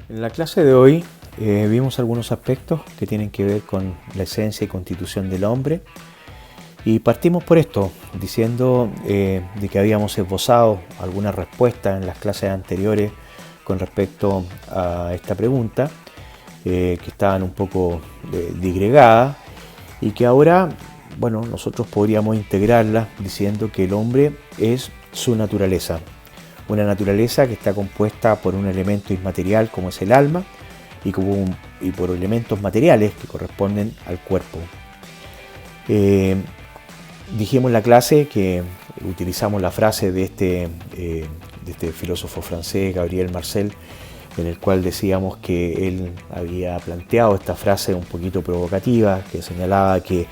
En la clase de hoy vimos algunos aspectos que tienen que ver con la esencia y constitución del hombre y partimos por esto, diciendo de que habíamos esbozado algunas respuestas en las clases anteriores con respecto a esta pregunta, que estaban un poco disgregadas y que ahora, bueno, nosotros podríamos integrarlas diciendo que el hombre es su naturaleza. Una naturaleza que está compuesta por un elemento inmaterial como es el alma y por elementos materiales que corresponden al cuerpo. Dijimos en la clase que utilizamos la frase de este filósofo francés, Gabriel Marcel, en el cual decíamos que él había planteado esta frase un poquito provocativa, que señalaba que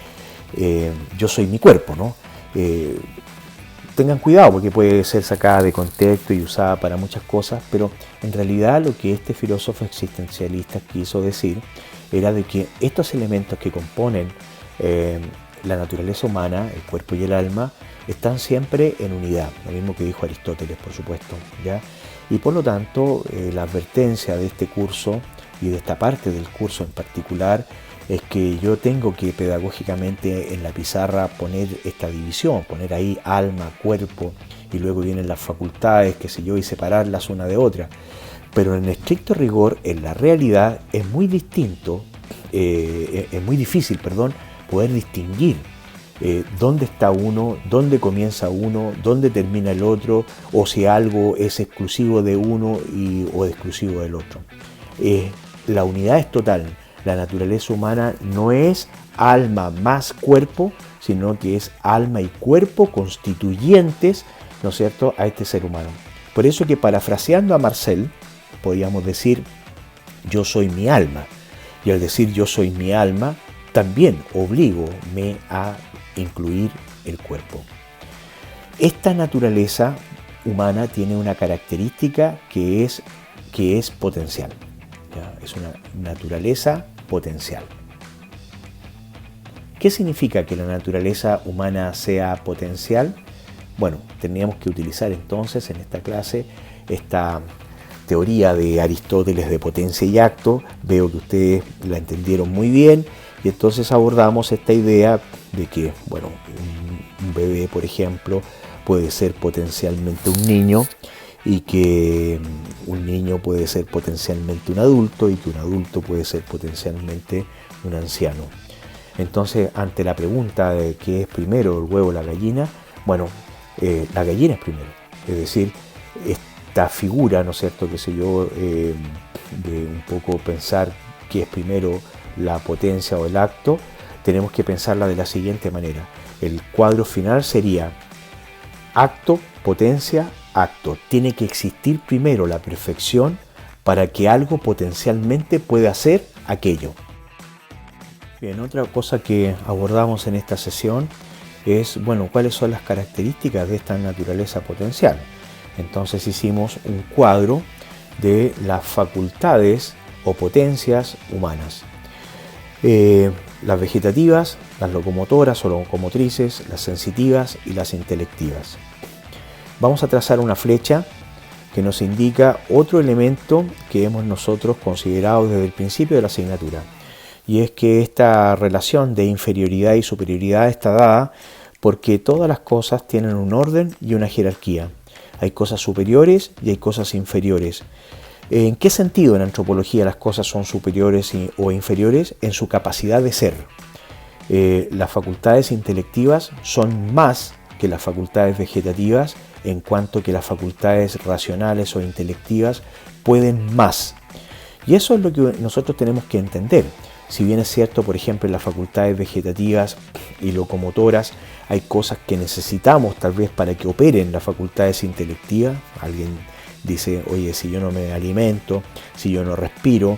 yo soy mi cuerpo, ¿no? Tengan cuidado porque puede ser sacada de contexto y usada para muchas cosas, pero en realidad lo que este filósofo existencialista quiso decir era de que estos elementos que componen la naturaleza humana, el cuerpo y el alma, están siempre en unidad, lo mismo que dijo Aristóteles, por supuesto, ¿ya? Y por lo tanto, la advertencia de este curso y de esta parte del curso en particular es que yo tengo que pedagógicamente en la pizarra poner esta división, poner ahí alma, cuerpo y luego vienen las facultades, qué sé yo, y separarlas una de otra. Pero en estricto rigor, en la realidad es muy distinto, es muy difícil, poder distinguir dónde está uno, dónde comienza uno, dónde termina el otro, o si algo es exclusivo de uno o exclusivo del otro. La unidad es total. La naturaleza humana no es alma más cuerpo, sino que es alma y cuerpo constituyentes, ¿no es cierto?, a este ser humano. Por eso que parafraseando a Marcel, podríamos decir, yo soy mi alma. Y al decir yo soy mi alma, también obligo-me a incluir el cuerpo. Esta naturaleza humana tiene una característica que es potencial. ¿Ya? Es una naturaleza potencial. ¿Qué significa que la naturaleza humana sea potencial? Bueno, teníamos que utilizar entonces en esta clase esta teoría de Aristóteles de potencia y acto. Veo que ustedes la entendieron muy bien y entonces abordamos esta idea de que, bueno, un bebé, por ejemplo, puede ser potencialmente un niño y que un niño puede ser potencialmente un adulto y que un adulto puede ser potencialmente un anciano. Entonces, ante la pregunta de qué es primero, el huevo o la gallina, bueno, la gallina es primero. Es decir, esta figura, ¿no es cierto?, qué sé yo, de un poco pensar qué es primero, la potencia o el acto, tenemos que pensarla de la siguiente manera. El cuadro final sería acto, potencia, acto. Tiene que existir primero la perfección para que algo potencialmente pueda ser aquello. Bien, otra cosa que abordamos en esta sesión es, bueno, cuáles son las características de esta naturaleza potencial. Entonces hicimos un cuadro de las facultades o potencias humanas. Las vegetativas, las locomotoras o locomotrices, las sensitivas y las intelectivas. Vamos a trazar una flecha que nos indica otro elemento que hemos nosotros considerado desde el principio de la asignatura. Y es que esta relación de inferioridad y superioridad está dada porque todas las cosas tienen un orden y una jerarquía. Hay cosas superiores y hay cosas inferiores. ¿En qué sentido en antropología las cosas son superiores o inferiores? En su capacidad de ser. Las facultades intelectivas son más que las facultades vegetativas, en cuanto que las facultades racionales o intelectivas pueden más. Y eso es lo que nosotros tenemos que entender. Si bien es cierto, por ejemplo, en las facultades vegetativas y locomotoras hay cosas que necesitamos tal vez para que operen las facultades intelectivas. Alguien dice, oye, si yo no me alimento, si yo no respiro,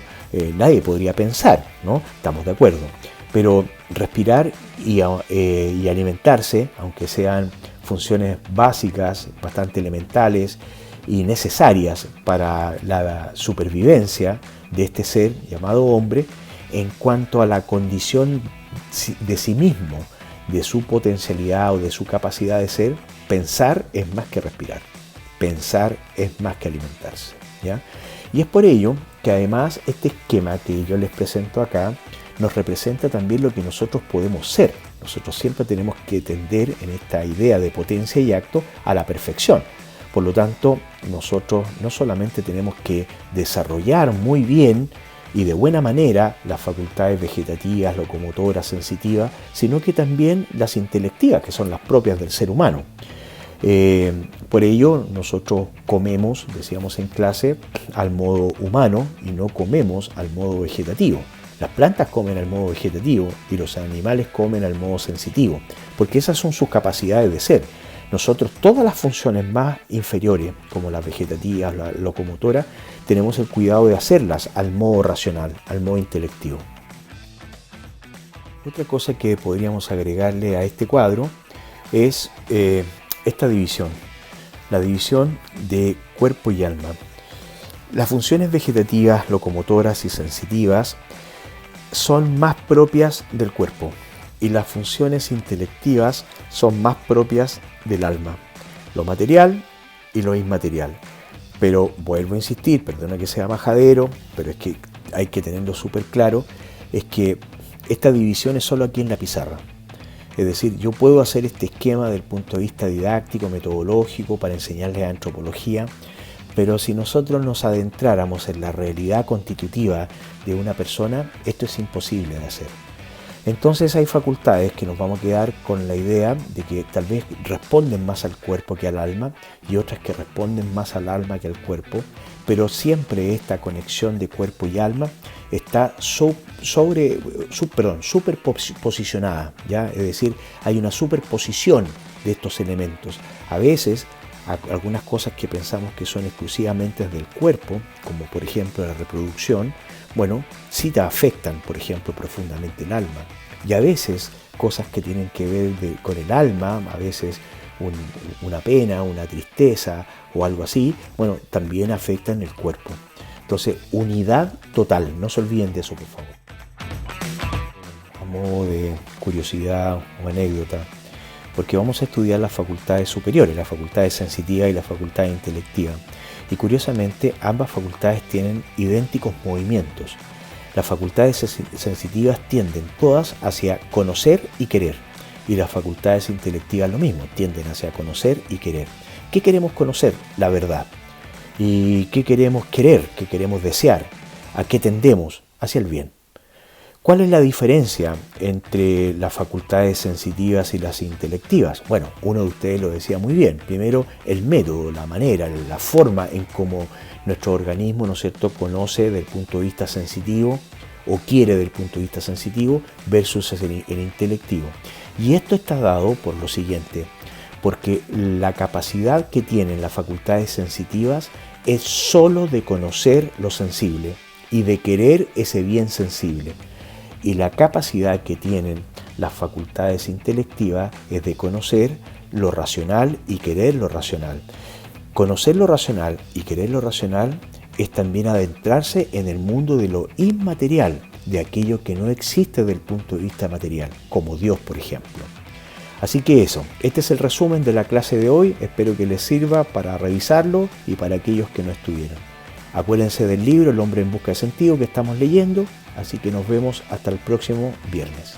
nadie podría pensar, ¿no? Estamos de acuerdo. Pero respirar y alimentarse, aunque sean funciones básicas, bastante elementales y necesarias para la supervivencia de este ser llamado hombre, en cuanto a la condición de sí mismo, de su potencialidad o de su capacidad de ser, pensar es más que respirar, pensar es más que alimentarse, ¿ya? Y es por ello que además este esquema que yo les presento acá nos representa también lo que nosotros podemos ser. Nosotros siempre tenemos que tender en esta idea de potencia y acto a la perfección. Por lo tanto, nosotros no solamente tenemos que desarrollar muy bien y de buena manera las facultades vegetativas, locomotoras, sensitivas, sino que también las intelectivas, que son las propias del ser humano. Por ello, nosotros comemos, decíamos en clase, al modo humano y no comemos al modo vegetativo. Las plantas comen al modo vegetativo y los animales comen al modo sensitivo, porque esas son sus capacidades de ser. Nosotros todas las funciones más inferiores, como las vegetativas, la locomotora, tenemos el cuidado de hacerlas al modo racional, al modo intelectivo. Otra cosa que podríamos agregarle a este cuadro es esta división, la división de cuerpo y alma. Las funciones vegetativas, locomotoras y sensitivas son más propias del cuerpo y las funciones intelectivas son más propias del alma, lo material y lo inmaterial. Pero vuelvo a insistir, perdona que sea majadero, pero es que hay que tenerlo súper claro, es que esta división es solo aquí en la pizarra. Es decir, yo puedo hacer este esquema desde el punto de vista didáctico, metodológico, para enseñarles antropología, pero si nosotros nos adentráramos en la realidad constitutiva de una persona, esto es imposible de hacer. Entonces hay facultades que nos vamos a quedar con la idea de que tal vez responden más al cuerpo que al alma y otras que responden más al alma que al cuerpo, pero siempre esta conexión de cuerpo y alma está superposicionada, ¿ya? Es decir, hay una superposición de estos elementos. A veces algunas cosas que pensamos que son exclusivamente del cuerpo, como por ejemplo la reproducción, bueno, sí te afectan, por ejemplo, profundamente el alma. Y a veces cosas que tienen que ver con el alma, a veces una pena, una tristeza o algo así, bueno, también afectan el cuerpo. Entonces, unidad total, no se olviden de eso, por favor. A modo de curiosidad o anécdota, porque vamos a estudiar las facultades superiores, las facultades sensitivas y las facultades intelectivas. Y curiosamente, ambas facultades tienen idénticos movimientos. Las facultades sensitivas tienden todas hacia conocer y querer. Y las facultades intelectivas lo mismo, tienden hacia conocer y querer. ¿Qué queremos conocer? La verdad. ¿Y qué queremos querer? ¿Qué queremos desear? ¿A qué tendemos? Hacia el bien. ¿Cuál es la diferencia entre las facultades sensitivas y las intelectivas? Bueno, uno de ustedes lo decía muy bien. Primero, el método, la manera, la forma en cómo nuestro organismo, ¿no es cierto?, conoce desde el punto de vista sensitivo o quiere desde el punto de vista sensitivo versus el intelectivo. Y esto está dado por lo siguiente, porque la capacidad que tienen las facultades sensitivas es solo de conocer lo sensible y de querer ese bien sensible. Y la capacidad que tienen las facultades intelectivas es de conocer lo racional y querer lo racional. Conocer lo racional y querer lo racional es también adentrarse en el mundo de lo inmaterial, de aquello que no existe desde el punto de vista material, como Dios, por ejemplo. Así que eso, este es el resumen de la clase de hoy, espero que les sirva para revisarlo y para aquellos que no estuvieron. Acuérdense del libro El hombre en busca de sentido que estamos leyendo, así que nos vemos hasta el próximo viernes.